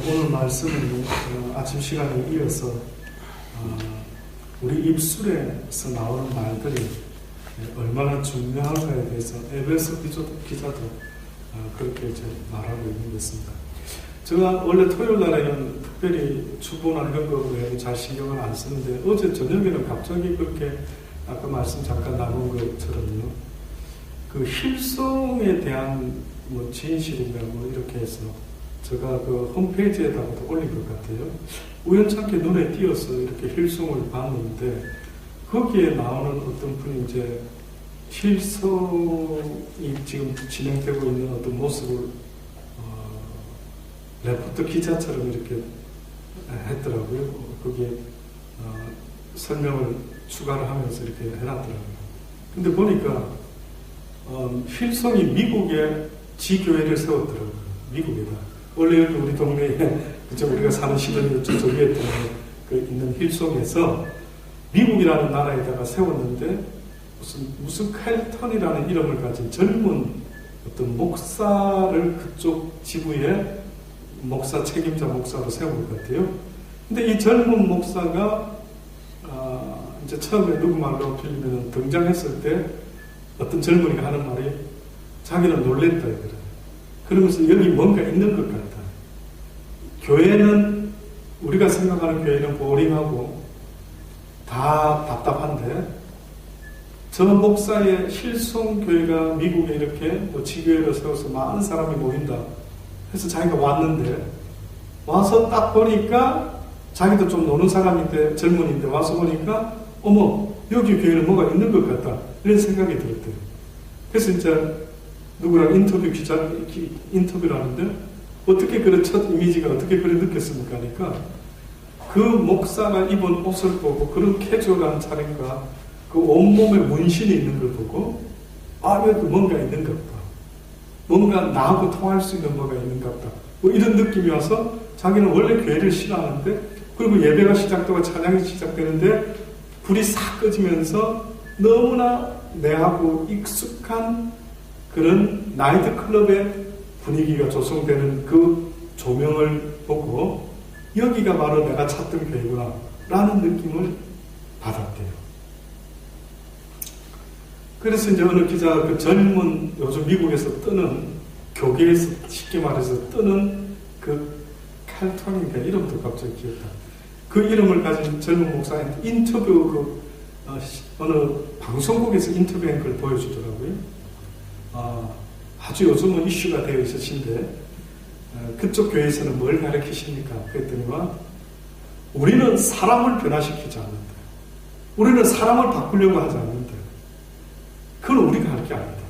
오늘 말씀은 아침 시간에 이어서 우리 입술에서 나오는 말들이 얼마나 중요한가에 대해서 에베소 기자도 그렇게 이제 말하고 있는 것입니다. 제가 원래 토요일 날에는 특별히 주보나 이런 거 외에는 잘 신경을 안 쓰는데 어제 저녁에는 갑자기 그렇게 아까 말씀 잠깐 나눈 것처럼요. 그 힐송에 대한 뭐 진실인가 뭐 이렇게 해서 제가 그 홈페이지에다가도 올린 것 같아요. 우연찮게 눈에 띄어서 이렇게 힐송을 봤는데 거기에 나오는 어떤 분이 이제 힐송이 지금 진행되고 있는 어떤 모습을 레포트 기자처럼 이렇게 했더라고요. 거기에 설명을 추가를 하면서 이렇게 해놨더라고요. 근데 보니까 힐송이 미국에 지교회를 세웠더라고요. 미국에다. 원래 여기 우리 동네에 그쵸 우리가 사는 시골 저 위에 그 있는 힐송에서 미국이라는 나라에다가 세웠는데 무슨 캘턴이라는 이름을 가진 젊은 어떤 목사를 그쪽 지부에 목사 책임자 목사로 세운 것 같아요. 근데 이 젊은 목사가 이제 처음에 누구 말로 빌리면 등장했을 때 어떤 젊은이가 하는 말이 자기는 놀랬다 이거라. 그러면서 여기 뭔가 있는 것 같다. 교회는 우리가 생각하는 교회는 보링하고 다 답답한데 저 목사의 힐송 교회가 미국에 이렇게 뭐 지교회를 세워서 많은 사람이 모인다. 그래서 자기가 왔는데 와서 딱 보니까 자기도 좀 노는 사람인데 젊은인데 와서 보니까 어머 여기 교회는 뭐가 있는 것 같다. 이런 생각이 들었대요. 그래서 이제 누구랑 인터뷰를 하는데 어떻게 그런 첫 이미지가 어떻게 그래 느꼈습니까? 하니까 그 목사가 입은 옷을 보고 그런 캐주얼한 차림과 그 온몸에 문신이 있는 걸 보고 여기 뭔가 있는 것 같다. 뭔가 나하고 통할 수 있는 뭐가 있는 것 같다. 뭐 이런 느낌이 와서 자기는 원래 교회를 싫어하는데 그리고 예배가 시작되고 찬양이 시작되는데 불이 싹 꺼지면서 너무나 내하고 익숙한 그런 나이트클럽의 분위기가 조성되는 그 조명을 보고 여기가 바로 내가 찾던 교회구나 라는 느낌을 받았대요. 그래서 이제 어느 기자가 그 젊은 요즘 미국에서 뜨는 교계에서 쉽게 말해서 뜨는 그 칼톤인가 이름도 갑자기 기억나. 그 이름을 가진 젊은 목사한테 인터뷰 어느 방송국에서 인터뷰한 걸 보여주더라고요. 아주 요즘은 이슈가 되어 있으신데 그쪽 교회에서는 뭘 가르치십니까? 그랬더니만 우리는 사람을 변화시키지 않는다. 우리는 사람을 바꾸려고 하지 않는다. 그건 우리가 할 게 아니다.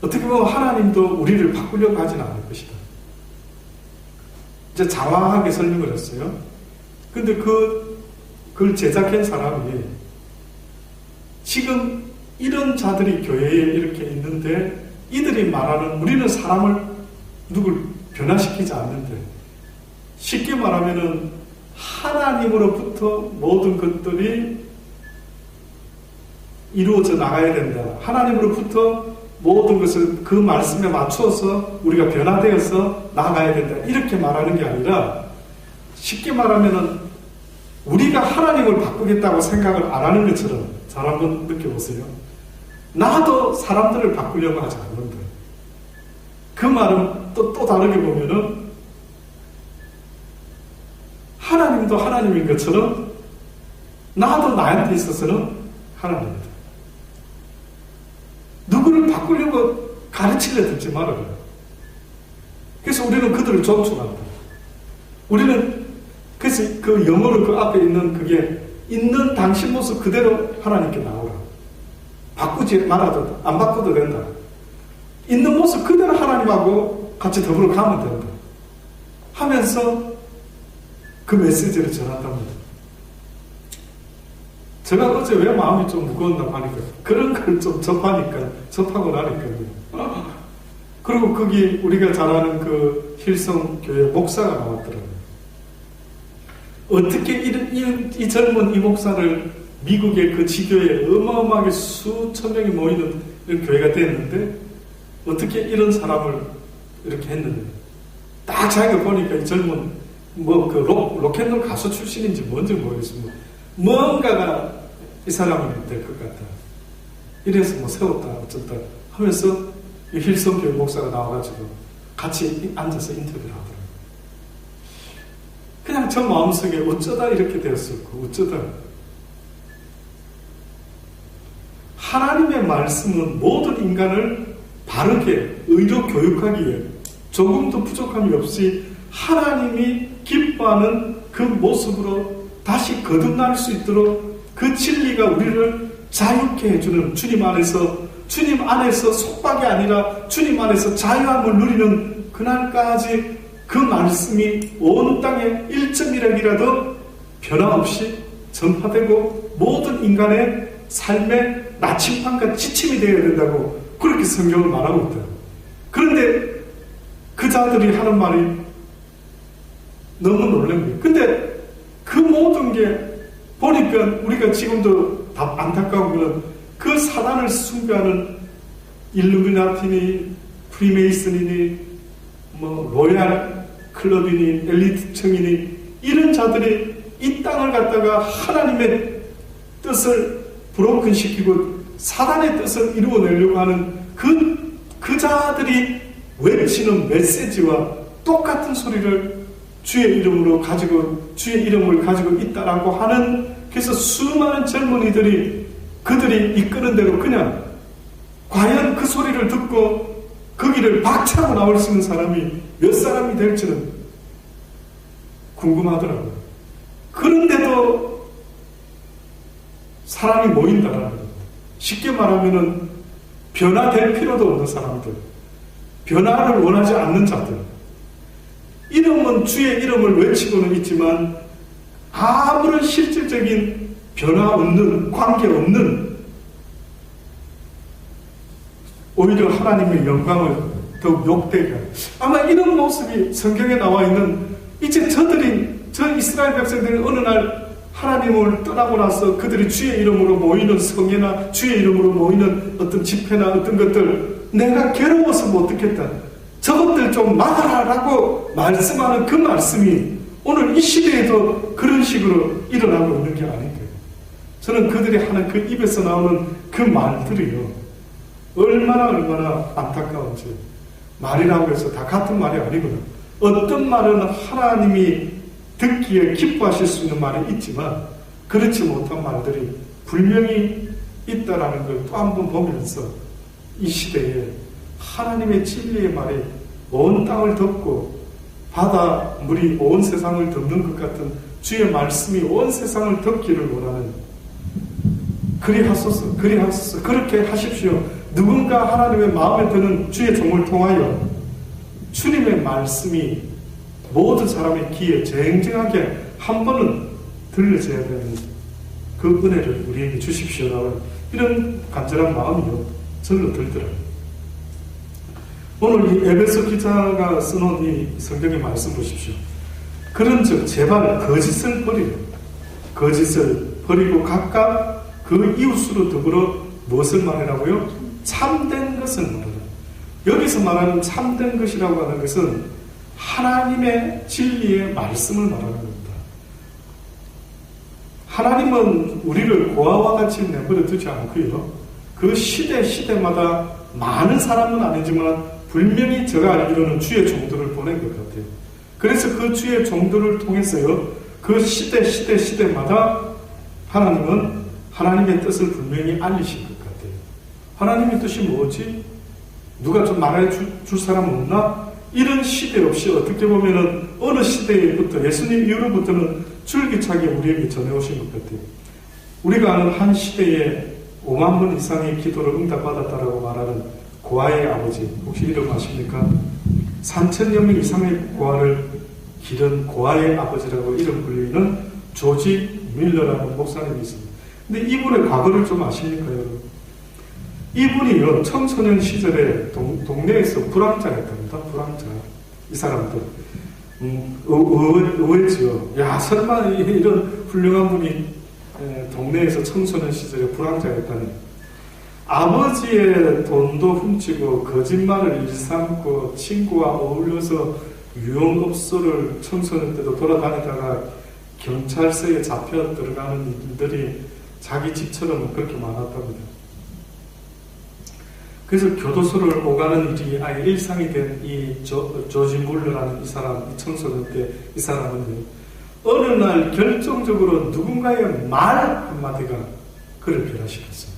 어떻게 보면 하나님도 우리를 바꾸려고 하지는 않을 것이다. 이제 장황하게 설명을 했어요. 근데 그걸 제작한 사람이 지금 이런 자들이 교회에 이렇게 있는데 이들이 말하는 우리는 사람을 누굴 변화시키지 않는데 쉽게 말하면은 하나님으로부터 모든 것들이 이루어져 나가야 된다. 하나님으로부터 모든 것을 그 말씀에 맞추어서 우리가 변화되어서 나가야 된다. 이렇게 말하는 게 아니라 쉽게 말하면은 우리가 하나님을 바꾸겠다고 생각을 안 하는 것처럼 잘 한번 느껴보세요. 나도 사람들을 바꾸려고 하지 않는다. 그 말은 또 다르게 보면은 하나님도 하나님인 것처럼 나도 나한테 있어서는 하나님이다. 누구를 바꾸려고 가르치려 들지 말아라. 그래서 우리는 그들을 존중한다. 우리는 그래서 그 영어로 그 앞에 있는 그게 있는 당신 모습 그대로 하나님께 나오라. 바꾸지 말아도 안 바꿔도 된다. 있는 모습 그대로 하나님하고 같이 더불어 가면 된다. 하면서 그 메시지를 전한답니다. 제가 어제 왜 마음이 좀 무거웠나 하니까 그런 걸 좀 접하고 나니까요. 그리고 거기 우리가 잘 아는 그 힐성 교회 목사가 나왔더라고요. 어떻게 이 젊은 이 목사를 미국의 그 지교에 어마어마하게 수천 명이 모이는 이런 교회가 됐는데 어떻게 이런 사람을 이렇게 했는데 딱 자기가 보니까 이 젊은 그 로켓롤 가수 출신인지 뭔지 모르겠습니다. 뭔가가 이 사람이 될 것 같다. 이래서 세웠다 어쩐다 하면서 이 힐성교회 목사가 나와가지고 같이 앉아서 인터뷰를 하더라고요. 그냥 저 마음속에 어쩌다 이렇게 되었을까, 어쩌다. 하나님의 말씀은 모든 인간을 바르게 의로 교육하기에 조금도 부족함이 없이 하나님이 기뻐하는 그 모습으로 다시 거듭날 수 있도록 그 진리가 우리를 자유케 해주는 주님 안에서 속박이 아니라 주님 안에서 자유함을 누리는 그날까지 그 말씀이 온 땅에 1.1핵이라도 변함없이 전파되고 모든 인간의 삶의 나침반과 지침이 되어야 된다고 그렇게 성경을 말하고 있다. 그런데 그 자들이 하는 말이 너무 놀란 거예요. 근데 그 모든 게 보니까 우리가 지금도 다 안타까운 거는 그 사단을 숭배하는 일루미나티니 프리메이슨이니 로얄 클럽이니 엘리트층이니 이런 자들이 이 땅을 갖다가 하나님의 뜻을 브로큰시키고 사단의 뜻을 이루어내려고 하는 그 자들이 외치는 메시지와 똑같은 소리를 주의 이름을 가지고 있다라고 하는, 그래서 수많은 젊은이들이 그들이 이끄는 대로 그냥 과연 그 소리를 듣고 거기를 박차고 나올 수 있는 사람이 몇 사람이 될지는 궁금하더라고요. 그런데도 사람이 모인다라는 겁니다. 쉽게 말하면은 변화될 필요도 없는 사람들, 변화를 원하지 않는 자들, 이름은 주의 이름을 외치고는 있지만 아무런 실질적인 변화 없는, 관계 없는, 오히려 하나님의 영광을 더욱 욕되게 하는, 아마 이런 모습이 성경에 나와 있는, 이제 저 이스라엘 백성들이 어느 날 하나님을 떠나고 나서 그들이 주의 이름으로 모이는 성회나 주의 이름으로 모이는 어떤 집회나 어떤 것들, 내가 괴로워서 못 듣겠다, 저것들 좀 막아라라고 말씀하는 그 말씀이 오늘 이 시대에도 그런 식으로 일어나고 있는 게 아닌가요? 저는 그들이 하는 그 입에서 나오는 그 말들이요, 얼마나 안타까운지. 말이라고 해서 다 같은 말이 아니거든요. 어떤 말은 하나님이 듣기에 기뻐하실 수 있는 말이 있지만 그렇지 못한 말들이 분명히 있다라는 걸 또 한 번 보면서 이 시대에 하나님의 진리의 말이 온 땅을 덮고 바다 물이 온 세상을 덮는 것 같은 주의 말씀이 온 세상을 덮기를 원하는, 그리하소서 그렇게 하십시오. 누군가 하나님의 마음에 드는 주의 종을 통하여 주님의 말씀이 모든 사람의 귀에 쟁쟁하게 한 번은 들려져야 되는 그 은혜를 우리에게 주십시오라는 이런 간절한 마음이요 저는 들더라고요. 오늘 이 에베소 기자가 써놓은 이 성경의 말씀 보십시오. 그런즉 제발 거짓을 버리고 각각 그 이웃으로 더불어 무엇을 말하라고요? 참된 것을 말하라. 여기서 말하는 참된 것이라고 하는 것은 하나님의 진리의 말씀을 말하는 겁니다. 하나님은 우리를 고아와 같이 내버려 두지 않고요, 그 시대마다 많은 사람은 아니지만 분명히 제가 알기로는 주의 종들을 보낸 것 같아요. 그래서 그 주의 종들을 통해서요, 그 시대마다 하나님은 하나님의 뜻을 분명히 알리신 것 같아요. 하나님의 뜻이 뭐지? 누가 좀 말해 줄 사람 없나? 이런 시대 없이 어떻게 보면은 어느 시대부터, 예수님 이후로부터는 줄기차게 우리에게 전해오신 것 같아요. 우리가 아는 한 시대에 5만 번 이상의 기도를 응답받았다라고 말하는 고아의 아버지, 혹시 이름 아십니까? 3,000여 명 이상의 고아를 기른 고아의 아버지라고 이름 불리는 조지 밀러라는 목사님이 있습니다. 근데 이분의 과거를 좀 아십니까, 여러분? 이분이요, 청소년 시절에 동네에서 불황자였답니다. 불황자. 이 사람들. 의외지요. 야, 설마 이런 훌륭한 분이 동네에서 청소년 시절에 불황자였다니. 아버지의 돈도 훔치고 거짓말을 일삼고 친구와 어울려서 유흥업소를 청소년 때도 돌아다니다가 경찰서에 잡혀 들어가는 일들이 자기 집처럼 그렇게 많았답니다. 그래서 교도소를 오가는 일이 아예 일상이 된 이 조지 물러라는 이 사람, 이 청소년 때 이 사람은 어느 날 결정적으로 누군가의 말 한마디가 그를 변화시켰어요.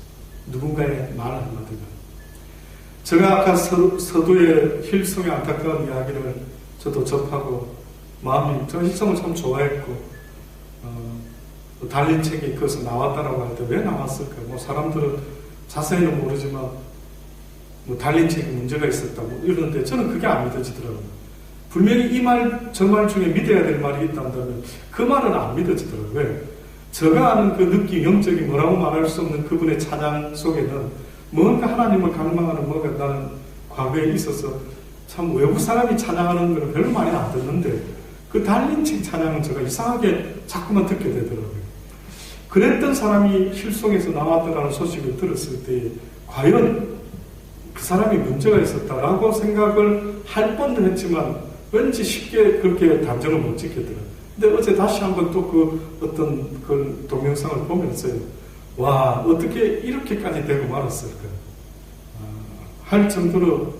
누군가의 말 한마디가. 제가 아까 서두에 힐송의 안타까운 이야기를 저도 접하고 마음이, 저 힐송을 참 좋아했고 달린 책이 거기서 나왔다라고 할 때 왜 나왔을까? 뭐 사람들은 자세히는 모르지만 뭐 달린 책에 문제가 있었다고 이러는데 저는 그게 안 믿어지더라고요. 분명히 이 말, 저 말 중에 믿어야 될 말이 있다면 그 말은 안 믿어지더라고요. 왜? 제가 아는 그 느낌, 영적인 뭐라고 말할 수 없는 그분의 찬양 속에는 뭔가 하나님을 갈망하는 뭐가 나는 과거에 있어서 참 외국 사람이 찬양하는 걸 별로 많이 안 듣는데 그 달린 책 찬양은 제가 이상하게 자꾸만 듣게 되더라고요. 그랬던 사람이 힐송에서 나왔다라는 소식을 들었을 때 과연 그 사람이 문제가 있었다라고 생각을 할 뻔도 했지만 왠지 쉽게 그렇게 단정을 못 짓겠더라고요. 근데 어제 다시 한번 또 그 어떤 그 동영상을 보면서요. 와, 어떻게 이렇게까지 되고 말았을까? 할 정도로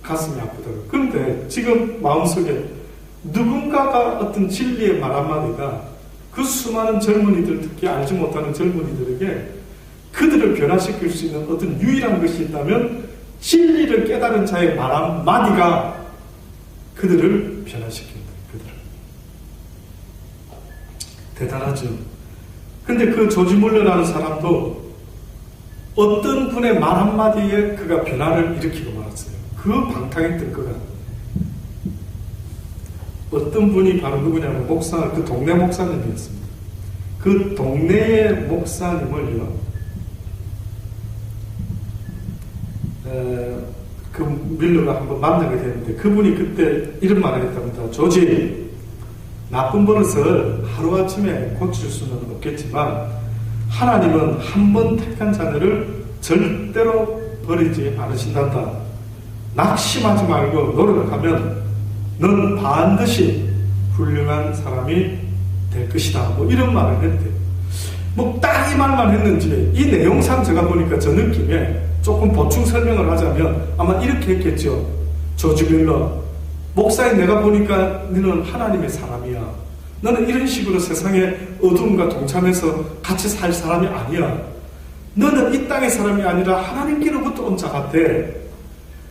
가슴이 아프더라고요. 그런데 지금 마음속에 누군가가 어떤 진리의 말 한마디가 그 수많은 젊은이들, 특히 알지 못하는 젊은이들에게 그들을 변화시킬 수 있는 어떤 유일한 것이 있다면 진리를 깨달은 자의 말 한마디가 그들을 변화시킨다. 그들을. 대단하죠. 근데 그 조지 물러라는 사람도 어떤 분의 말 한마디에 그가 변화를 일으키고 말았어요. 그 방탕했던 그가. 어떤 분이 바로 누구냐면 그 동네 목사님이었습니다. 그 동네의 목사님을요, 그 밀러가 한번 만나게 되는데 그분이 그때 이런 말을 했답니다. 조지, 나쁜 버릇을 하루아침에 고칠 수는 없겠지만 하나님은 한 번 택한 자들을 절대로 버리지 않으신단다. 낙심하지 말고 노력하면 넌 반드시 훌륭한 사람이 될 것이다. 뭐 이런 말을 했대요. 뭐 딱 이 말만 했는지 이 내용상 제가 보니까 저 느낌에 조금 보충 설명을 하자면 아마 이렇게 했겠죠. 조지 밀러, 목사인 내가 보니까 너는 하나님의 사람이야. 너는 이런 식으로 세상의 어두움과 동참해서 같이 살 사람이 아니야. 너는 이 땅의 사람이 아니라 하나님께로부터 온 자 같아.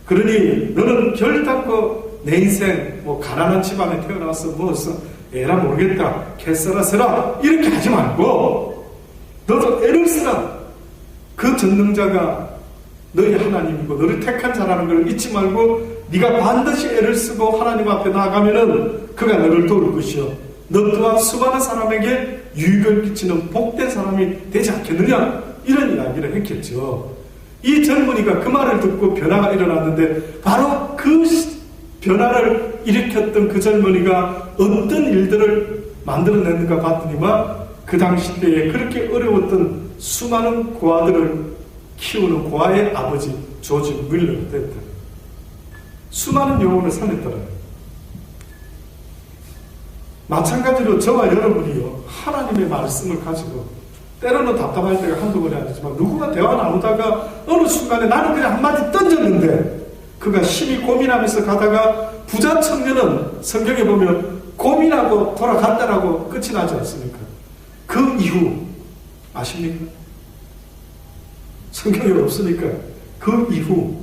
그러니 너는 결단코 내 인생 뭐 가난한 집안에 태어나서 뭐서 에라 모르겠다, 개쓰라 쓰라 이렇게 하지 말고 너도 애를 쓰라. 그 전능자가 너희 하나님이고 너를 택한 자라는 걸 잊지 말고 네가 반드시 애를 쓰고 하나님 앞에 나아가면은 그가 너를 도울 것이요 너 또한 수많은 사람에게 유익을 끼치는 복된 사람이 되지 않겠느냐, 이런 이야기를 했겠죠. 이 젊은이가 그 말을 듣고 변화가 일어났는데 바로 그 변화를 일으켰던 그 젊은이가 어떤 일들을 만들어냈는가 봤더니만 그 당시 때에 그렇게 어려웠던 수많은 고아들을 키우는 고아의 아버지 조지 밀러가 됐다. 수많은 영혼을 살렸더라고요. 마찬가지로 저와 여러분이요, 하나님의 말씀을 가지고 때로는 답답할 때가 한두 번이 아니지만 누구가 대화 나누다가 어느 순간에 나는 그냥 한마디 던졌는데 그가 심히 고민하면서 가다가 부자 청년은 성경에 보면 고민하고 돌아간다라고 끝이 나지 않습니까? 그 이후 아십니까? 성경에 없으니까 그 이후,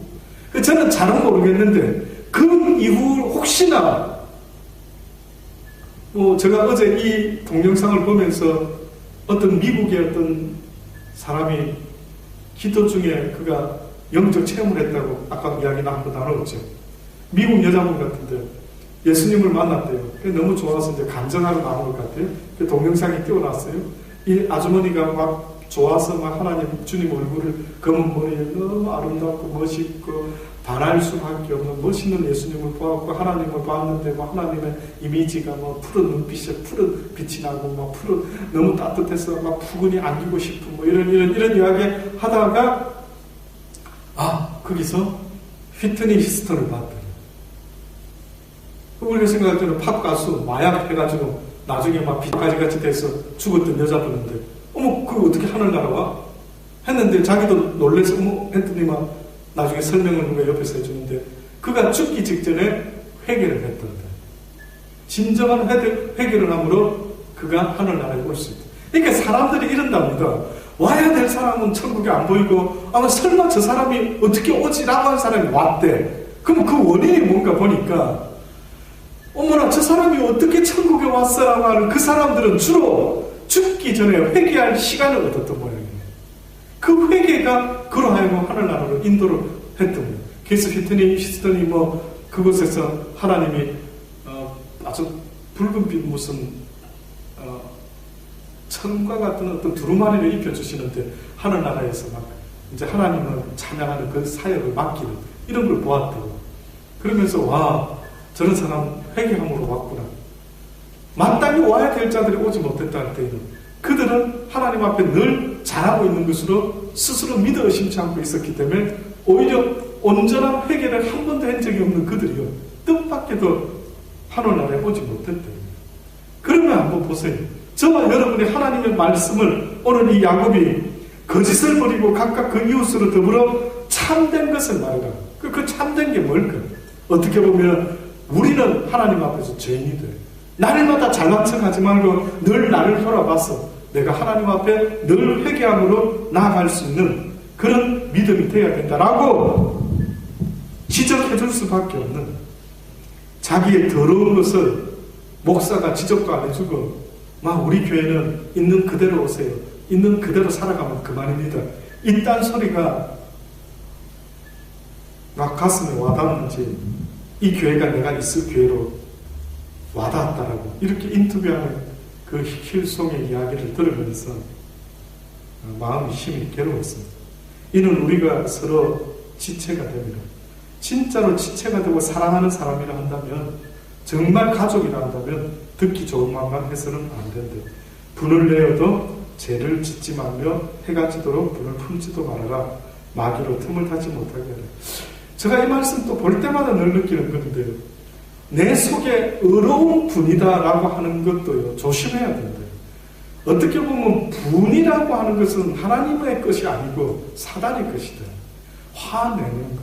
저는 잘은 모르겠는데 그 이후 혹시나 제가 어제 이 동영상을 보면서 어떤 미국의 어떤 사람이 기도 중에 그가 영적 체험을 했다고 아까 이야기를 한번 나눴죠. 미국 여자분 같은데 예수님을 만났대요. 너무 좋아서 이제 간증하러 나온 것 같아요. 그 동영상이 띄워놨어요. 이 아주머니가 막 좋아서 막 하나님 주님 얼굴을 검은 머리에 너무 아름답고 멋있고 반할 수밖에 없는 멋있는 예수님을 보았고 하나님을 봤는데 뭐 하나님의 이미지가 뭐 푸른 눈빛에 푸른 빛이 나고 막 푸른 너무 따뜻해서 막 푸근히 안기고 싶은 뭐 이런 이야기 하다가 거기서 휘트니 히스턴을 봤더니 우리가 생각할 때는 팝 가수 마약 해가지고 나중에 막 비까지 같이 돼서 죽었던 여자분인데 어머 그거 어떻게 하늘나라 와? 했는데 자기도 놀래서 어머 했더니 막 나중에 설명을 누가 옆에서 해주는데 그가 죽기 직전에 회개를 했던데 진정한 회개를 함으로 그가 하늘나라에 올 수 있다. 그러니까 사람들이 이런답니다. 와야 될 사람은 천국에 안 보이고 아마 설마 저 사람이 어떻게 오지라고 한 사람이 왔대. 그럼 그 원인이 뭔가 보니까 어머나 저 사람이 어떻게 천국에 왔어라고 하는 그 사람들은 주로 죽기 전에 회개할 시간을 얻었던 모양이에요. 그 회개가 그로 하여금 하늘나라로 인도를 했던 거예요. 그래서 히스토니 뭐 그곳에서 하나님이 아주 붉은빛 무슨 천과 같은 어떤 두루마리를 입혀주시는데 하늘나라에서 막 이제 하나님을 찬양하는 그 사역을 맡기는 이런 걸 보았다고. 그러면서 와 저런 사람 회개함으로 왔구나. 마땅히 와야 될 자들이 오지 못했다 할 때에는 그들은 하나님 앞에 늘 잘하고 있는 것으로 스스로 믿어 의심치 않고 있었기 때문에 오히려 온전한 회개를 한 번도 한 적이 없는 그들이요 뜻밖에도 하늘나라에 오지 못했다. 그러면 한번 보세요. 저와 여러분이 하나님의 말씀을 오늘 이 야곱이 거짓을 버리고 각각 그 이웃으로 더불어 참된 것을 말해라. 그 참된 게 뭘까? 어떻게 보면 우리는 하나님 앞에서 죄인이 돼. 날마다 잘난 척하지 말고 늘 나를 돌아봐서 내가 하나님 앞에 늘 회개함으로 나아갈 수 있는 그런 믿음이 되어야 된다라고 지적해 줄 수밖에 없는 자기의 더러운 것을 목사가 지적도 안 해주고 막 우리 교회는 있는 그대로 오세요. 있는 그대로 살아가면 그만입니다. 이딴 소리가 막 가슴에 와닿는지 이 교회가 내가 있을 교회로 와닿았다라고 이렇게 인터뷰하는 그 힐송의 이야기를 들으면서 마음이 심히 괴로웠습니다. 이는 우리가 서로 지체가 됩니다. 진짜로 지체가 되고 사랑하는 사람이라 한다면 정말 가족이라 한다면 듣기 좋은 말만 해서는 안 된다. 분을 내어도 죄를 짓지 말며 해가 지도록 분을 품지도 말아라. 마귀로 틈을 타지 못하게 하라. 제가 이 말씀 또 볼 때마다 늘 느끼는 건데요. 내 속에 의로운 분이다라고 하는 것도요. 조심해야 된다. 어떻게 보면 분이라고 하는 것은 하나님의 것이 아니고 사단의 것이다. 화내는 것.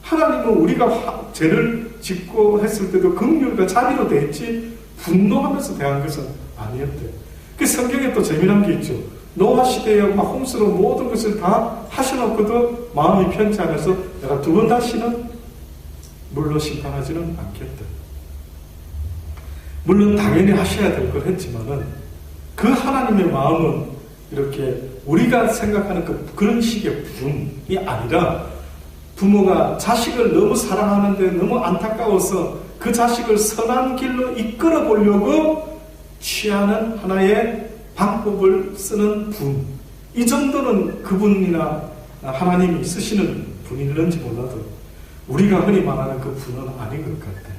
하나님은 우리가 죄를 짓고 했을 때도 긍휼과 자비로 대했지 분노하면서 대한 것은 아니었대. 그 성경에 또 재미난 게 있죠. 노아 시대에 막 홍수로 모든 것을 다 하셔놓고도 마음이 편치 않아서 내가 두 번 다시는 물로 심판하지는 않겠다. 물론 당연히 하셔야 될 걸 했지만은 그 하나님의 마음은 이렇게 우리가 생각하는 그런 식의 분이 아니라 부모가 자식을 너무 사랑하는데 너무 안타까워서 그 자식을 선한 길로 이끌어 보려고 취하는 하나의 방법을 쓰는 분. 이 정도는 그분이나 하나님이 쓰시는 분일는지 몰라도 우리가 흔히 말하는 그 분은 아닌 것 같아요.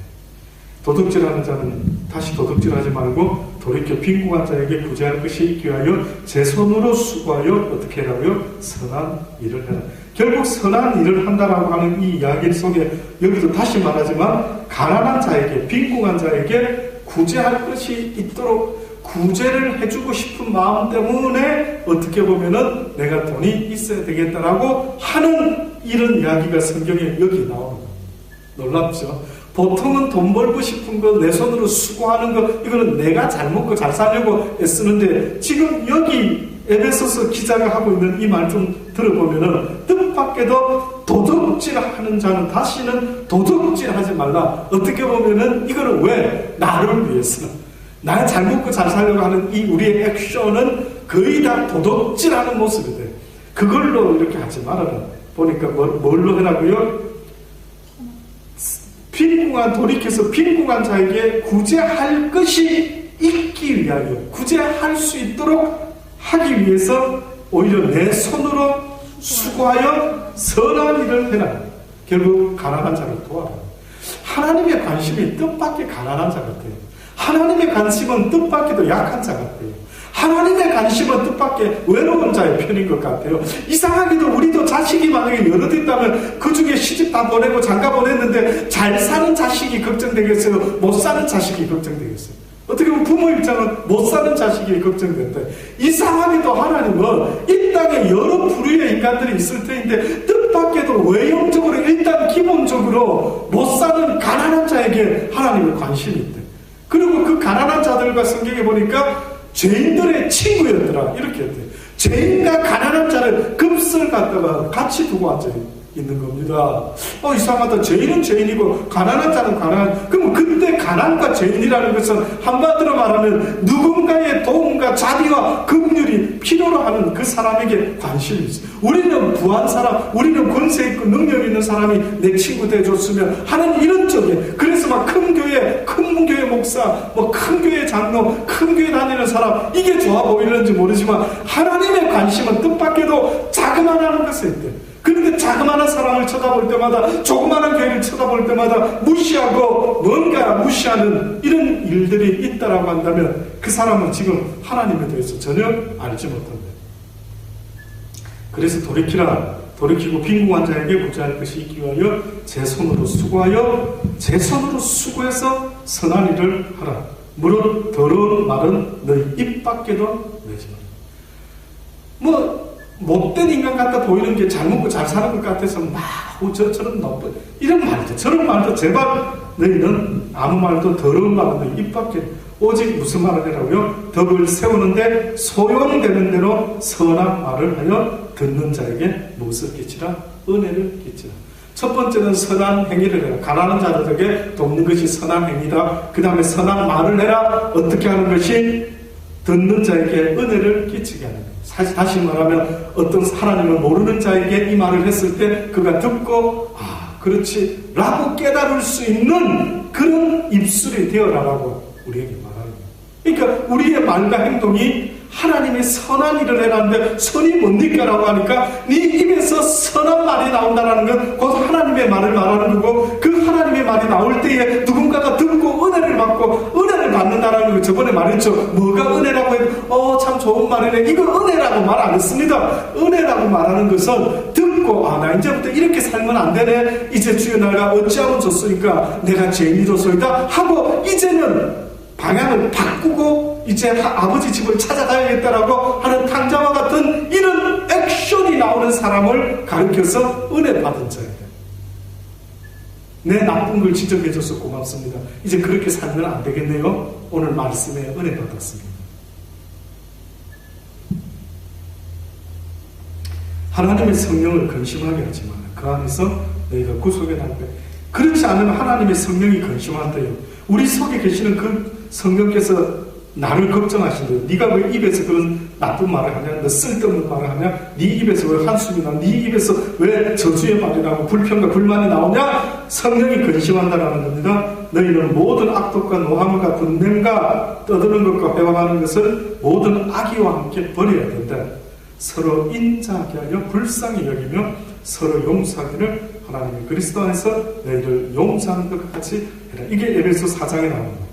도둑질하는 자는 다시 도둑질하지 말고 돌이켜 빈궁한 자에게 구제할 것이 있기 위하여 제 손으로 수고하여 어떻게 하라고요? 선한 일을 해라. 결국 선한 일을 한다라고 하는 이 이야기 속에 여기도 다시 말하지만 가난한 자에게 빈궁한 자에게 구제할 것이 있도록 구제를 해주고 싶은 마음 때문에 어떻게 보면은 내가 돈이 있어야 되겠다라고 하는 이런 이야기가 성경에 여기 나오는 거예요. 놀랍죠? 보통은 돈 벌고 싶은 거, 내 손으로 수고하는 거, 이거는 내가 잘 먹고 잘 살려고 애쓰는데 지금 여기 에베소서 기자가 하고 있는 이 말 좀 들어보면은 뜻밖에도 도둑질하는 자는 다시는 도둑질하지 말라. 어떻게 보면은 이거는 왜? 나를 위해서. 나 잘 먹고 잘 살려고 하는 이 우리의 액션은 거의 다 도둑질하는 모습이 돼. 그걸로 이렇게 하지 말아라. 보니까 뭘로 해라고요? 빈궁한 돌이켜서 빈궁한 자에게 구제할 것이 있기 위하여 구제할 수 있도록 하기 위해서 오히려 내 손으로 수고하여 선한 일을 해라. 결국 가난한 자를 도와라. 하나님의 관심이 뜻밖의 가난한 자 같아요. 하나님의 관심은 뜻밖에도 약한 자 같아요. 하나님의 관심은 뜻밖의 외로운 자의 편인 것 같아요. 이상하게도 우리도 자식이 만약에 여럿 있다면 그 중에 시집 다 보내고 장가 보냈는데 잘 사는 자식이 걱정되겠어요? 못 사는 자식이 걱정되겠어요? 어떻게 보면 부모 입장은 못 사는 자식이 걱정된다. 이상하게도 하나님은 이 땅에 여러 부류의 인간들이 있을 터인데 뜻밖에도 외형적으로 일단 기본적으로 못 사는 가난한 자에게 하나님의 관심이 있대. 그리고 그 가난한 자들과 성경에 보니까 죄인들의 친구였더라 이렇게 했대. 죄인과 가난한 자를 급설 갖다가 같이 두고 앉아 있는 겁니다. 이상하다. 죄인은 죄인이고 가난한 자는 가난한. 그럼 그때 가난과 죄인이라는 것은 한마디로 말하면 누군가의 도움과 자비와 긍휼이 필요로 하는 그 사람에게 관심이 있어요. 우리는 부한 사람, 우리는 권세 있고 능력 있는 사람이 내 친구 돼줬으면 하는 이런 쪽에. 그래서 막 큰 교회, 큰 교회 목사, 뭐 큰 교회 장로, 큰 교회 다니는 사람 이게 좋아 보이는지 모르지만 하나님의 관심은 뜻밖에도 자그마한 것에 있대. 그런데 자그마한 사람을 쳐다볼 때마다 조그마한 교회를 쳐다볼 때마다 무시하고 뭔가 무시하는 이런 일들이 있다라고 한다면 그 사람은 지금 하나님에 대해서 전혀 알지 못한다. 그래서 돌이키고 빈궁한 자에게 구제할 것이 있기 위하여 제 손으로 수고하여 제 손으로 수고해서 선한 일을 하라. 무릇 더러운 말은 너희 입 밖에도 내지 마라. 못된 인간 같아 보이는 게 잘 먹고 잘 사는 것 같아서 저처럼 나쁜 이런 말이죠. 저런 말도 제발 너희는 아무 말도 더러운 말은 너희 입 밖에 오직 무슨 말을 해라고요? 덕을 세우는데 소용되는 대로 선한 말을 하여 듣는 자에게 무엇을 끼치라? 은혜를 끼치라. 첫 번째는 선한 행위를 해라. 가난한 자들에게 돕는 것이 선한 행위다. 그 다음에 선한 말을 해라. 어떻게 하는 것이? 듣는 자에게 은혜를 끼치게 하는 거예요. 사실 다시 말하면 어떤 하나님을 모르는 자에게 이 말을 했을 때 그가 듣고 그렇지 라고 깨달을 수 있는 그런 입술이 되어라라고 우리에게 말하는 거예요. 그러니까 우리의 말과 행동이 하나님의 선한 일을 해놨는데 선이 뭡니까? 라고 하니까 네 입에서 선한 말이 나온다는 건 곧 하나님의 말을 말하는 거고 그 하나님의 말이 나올 때에 누군가가 듣고 은혜를 받고 은혜를 받는다는 거 저번에 말했죠. 뭐가 은혜라고 해도 참 좋은 말이네. 이거 은혜라고 말 안 했습니다. 은혜라고 말하는 것은 듣고 나 이제부터 이렇게 살면 안 되네. 이제 주여 내가 어찌하면 좋으니까 내가 죄인이로소이다 하고 이제는 방향을 바꾸고 이제 아버지 집을 찾아가야겠다라고 하는 탕자와 같은 이런 액션이 나오는 사람을 가르쳐서 은혜 받은 자예요. 내 나쁜 걸 지적해줘서 고맙습니다. 이제 그렇게 살면 안 되겠네요. 오늘 말씀에 은혜 받았습니다. 하나님의 성령을 근심하게 하지 마라. 그 안에서 너희가 구속에 날 거예요. 그렇지 않으면 하나님의 성령이 근심한대요. 우리 속에 계시는 그 성령께서 나를 걱정하신대요. 네가 왜 입에서 그런 나쁜 말을 하냐? 너 쓸데없는 말을 하냐? 네 입에서 왜 한숨이 나냐? 네 입에서 왜 저주의 말이 나오고 불평과 불만이 나오냐? 성령이 근심한다라는 겁니다. 너희는 모든 악독과 노함과 분냄과 떠드는 것과 회방하는 것을 모든 악의와 함께 버려야 된다. 서로 인자하게 하여 불쌍히 여기며 서로 용서하기를 하나님이 그리스도 안에서 너희를 용서하는 것 같이 해라. 이게 에베소 4장에 나옵니다.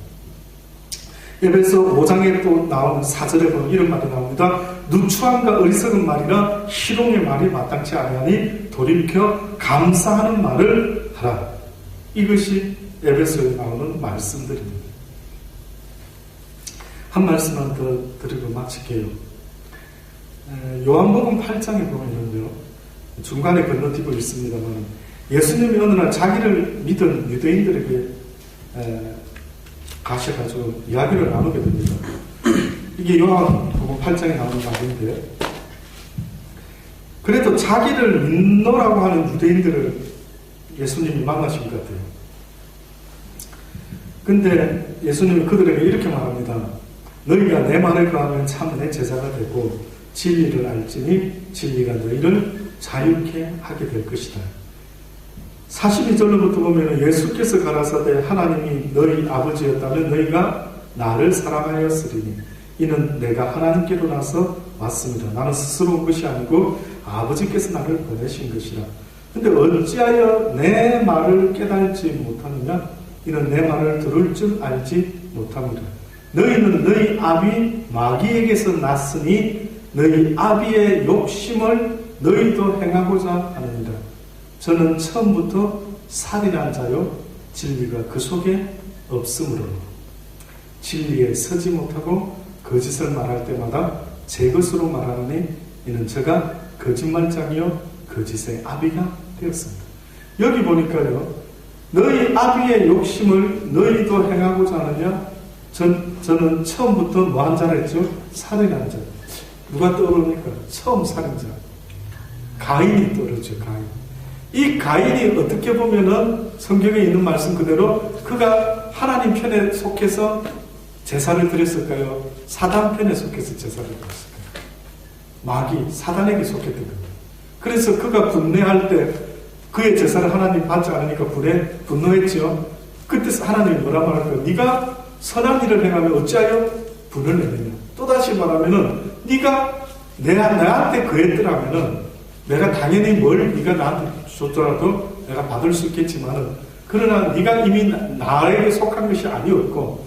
에베소 5장에 또 나오는 4절에 보면 이런 말이 나옵니다. 누추함과 어리석은 말이나 희롱의 말이 마땅치 아니하니 돌이켜 감사하는 말을 하라. 이것이 에베소에 나오는 말씀들입니다. 한 말씀만 더 드리고 마칠게요. 요한복음 8장에 보면요, 중간에 건너뛰고 있습니다만 예수님이 어느 날 자기를 믿은 유대인들에게 가셔가지고 이야기를 나누게 됩니다. 이게 요한복음 8장에 나오는 말인데, 그래도 자기를 믿노라고 하는 유대인들을 예수님이 만나신 것 같아요. 근데 예수님이 그들에게 이렇게 말합니다. 너희가 내 말을 거하면 참 내 제자가 되고 진리를 알지니 진리가 너희를 자유케 하게 될 것이다. 42절로부터 보면 예수께서 가라사대 하나님이 너희 아버지였다면 너희가 나를 사랑하였으리니 이는 내가 하나님께로 나서 왔습니다. 나는 스스로 온 것이 아니고 아버지께서 나를 보내신 것이라. 근데 어찌하여 내 말을 깨달지 못하느냐? 이는 내 말을 들을 줄 알지 못함이라. 너희는 너희 아비 마귀에게서 났으니 너희 아비의 욕심을 너희도 행하고자 하느니라. 저는 처음부터 살인한 자요 진리가 그 속에 없으므로 진리에 서지 못하고 거짓을 말할 때마다 제 것으로 말하느니 이는 제가 거짓말장이요 거짓의 아비가 되었습니다. 여기 보니까요, 너희 아비의 욕심을 너희도 행하고자 하느냐? 저는 처음부터 뭐 한 자라 했죠? 살인한 자. 누가 떠오릅니까? 처음 살인자. 가인이 떠오르죠, 가인. 이 가인이 어떻게 보면은 성경에 있는 말씀 그대로 그가 하나님 편에 속해서 제사를 드렸을까요? 사단 편에 속해서 제사를 드렸을까요? 마귀, 사단에게 속했던 겁니다. 그래서 그가 분내할 때 그의 제사를 하나님 받지 않으니까 분노했죠. 그때 하나님이 뭐라 말할까요? 네가 선한 일을 행하면 어찌하여 분을 내느냐. 또다시 말하면은 네가 나한테 그랬더라면은 내가 당연히 뭘 네가 나한테 줬더라도 내가 받을 수 있겠지만은 그러나 네가 이미 나에게 속한 것이 아니었고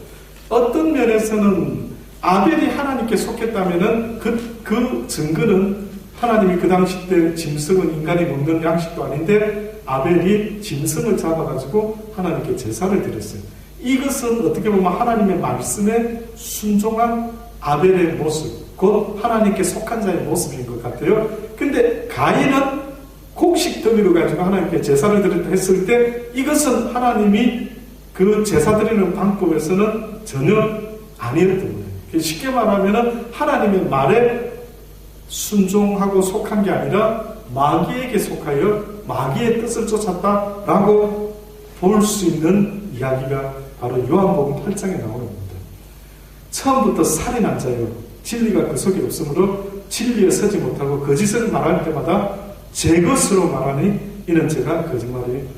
어떤 면에서는 아벨이 하나님께 속했다면은 그 증거는 하나님이 그 당시 때 짐승은 인간이 먹는 양식도 아닌데 아벨이 짐승을 잡아가지고 하나님께 제사를 드렸어요. 이것은 어떻게 보면 하나님의 말씀에 순종한 아벨의 모습, 곧 하나님께 속한 자의 모습인 것 같아요. 근데 가인은 곡식 더미로 가지고 하나님께 제사를 드렸다 했을 때 이것은 하나님이 그 제사 드리는 방법에서는 전혀 아니었던 거예요. 쉽게 말하면 하나님의 말에 순종하고 속한 게 아니라 마귀에게 속하여 마귀의 뜻을 쫓았다라고 볼 수 있는 이야기가 바로 요한복음 8장에 나오는 겁니다. 처음부터 살인한 자요 진리가 그 속에 없으므로 진리에 서지 못하고 거짓을 말할 때마다 제 것으로 말하니 이는 제가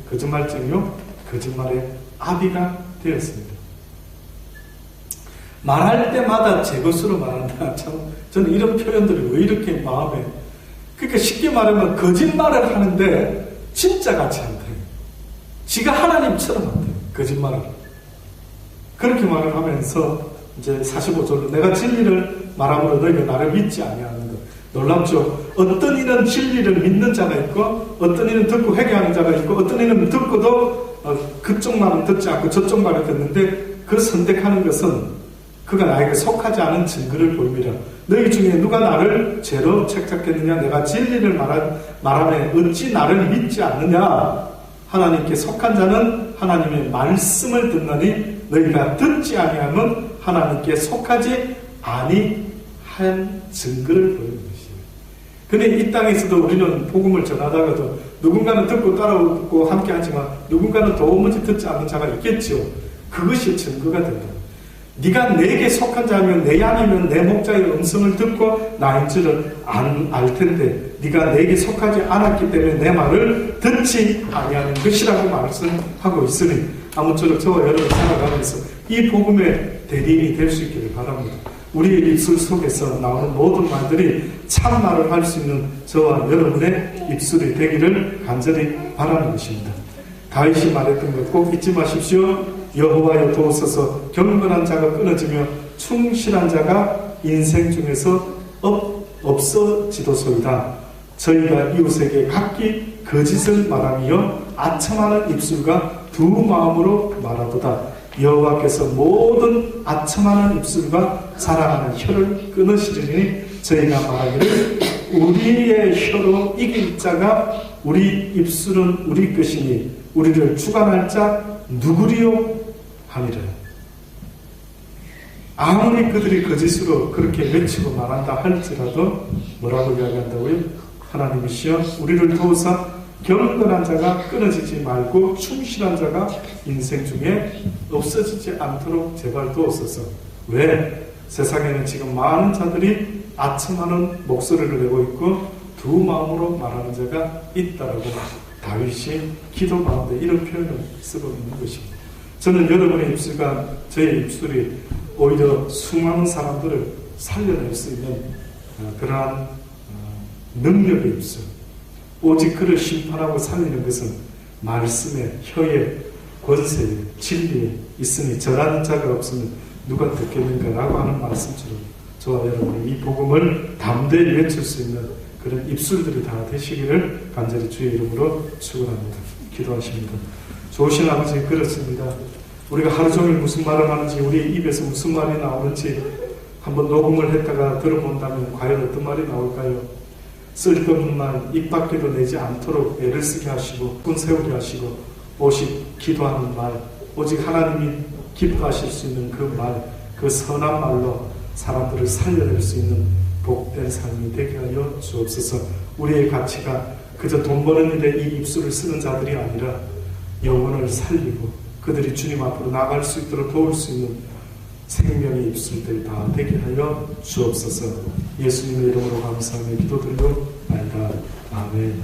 거짓말쟁이요 거짓말의 아비가 되었습니다. 말할 때마다 제 것으로 말한다. 참 저는 이런 표현들이 왜 이렇게 마음에, 그러니까 쉽게 말하면 거짓말을 하는데 진짜 같이 한대요. 지가 하나님처럼 한대요. 거짓말을. 그렇게 말을 하면서 이제 45절로 내가 진리를 말함으로 너희가 나를 믿지 아니하는 것. 놀랍죠? 어떤 이는 진리를 믿는 자가 있고 어떤 이는 듣고 회개하는 자가 있고 어떤 이는 듣고도 그쪽 말은 듣지 않고 저쪽 말을 듣는데 그 선택하는 것은 그가 나에게 속하지 않은 증거를 보입니다. 너희 중에 누가 나를 죄로 책잡겠느냐? 내가 진리를 말하매 어찌 나를 믿지 않느냐? 하나님께 속한 자는 하나님의 말씀을 듣나니 너희가 듣지 아니하면 하나님께 속하지 아니한 증거를 보이는 것이에요. 근데 이 땅에서도 우리는 복음을 전하다가도 누군가는 듣고 따라오고 함께하지만 누군가는 도무지 듣지 않는 자가 있겠죠. 그것이 증거가 된다. 네가 내게 속한 자면 내 양이면 내 목자의 음성을 듣고 나인 줄을 알 텐데 네가 내게 속하지 않았기 때문에 내 말을 듣지 아니하는 것이라고 말씀하고 있으니 아무쪼록 저와 여러분 살아가면서 이 복음의 대리인이 될 수 있기를 바랍니다. 우리의 입술 속에서 나오는 모든 말들이 참말을 할 수 있는 저와 여러분의 입술이 되기를 간절히 바라는 것입니다. 다윗이 말했던 것 꼭 잊지 마십시오. 여호와여 도우소서. 경건한 자가 끊어지며 충실한 자가 인생 중에서 없어지도소이다. 저희가 이웃에게 각기 거짓을 말하며 아첨하는 입술과 두 마음으로 말하도다. 여호와께서 모든 아첨하는 입술과 사랑하는 혀를 끊으시리니 저희가 말하기를 우리의 혀로 이길 자가 우리 입술은 우리 것이니 우리를 주관할 자 누구리요 하니라. 아무리 그들이 거짓으로 그렇게 외치고 말한다 할지라도 뭐라고 이야기한다고요? 하나님이시여 우리를 도우사 경건한 자가 끊어지지 말고 충실한 자가 인생 중에 없어지지 않도록 제발 도우소서. 왜? 세상에는 지금 많은 자들이 아첨하는 목소리를 내고 있고 두 마음으로 말하는 자가 있다라고 다윗이 기도 가운데 이런 표현을 쓰고 있는 것입니다. 저는 여러분의 입술과 저의 입술이 오히려 수많은 사람들을 살려낼 수 있는 그러한 능력의 입술, 오직 그를 심판하고 살리는 것은 말씀의 혀의 권세에 진리에 있으니 절하는 자가 없으면 누가 듣겠는가라고 하는 말씀처럼 저와 여러분이 이 복음을 담대히 외칠 수 있는 그런 입술들이 다 되시기를 간절히 주의 이름으로 축원합니다. 기도하십니다. 좋으신 아버지, 그렇습니다. 우리가 하루 종일 무슨 말을 하는지, 우리 입에서 무슨 말이 나오는지 한번 녹음을 했다가 들어본다면 과연 어떤 말이 나올까요? 쓸데없는 말, 입 밖에도 내지 않도록 애를 쓰게 하시고 꾼 세우게 하시고 오직 기도하는 말, 오직 하나님이 기뻐하실 수 있는 그 말, 그 선한 말로 사람들을 살려낼 수 있는 복된 삶이 되게 하여 주옵소서. 우리의 가치가 그저 돈 버는 일에 이 입술을 쓰는 자들이 아니라 영혼을 살리고 그들이 주님 앞으로 나갈 수 있도록 도울 수 있는 생명의 입술들 다 되게 하여 주옵소서. 예수님의 이름으로 감사하며 기도드리옵나이다. 아멘.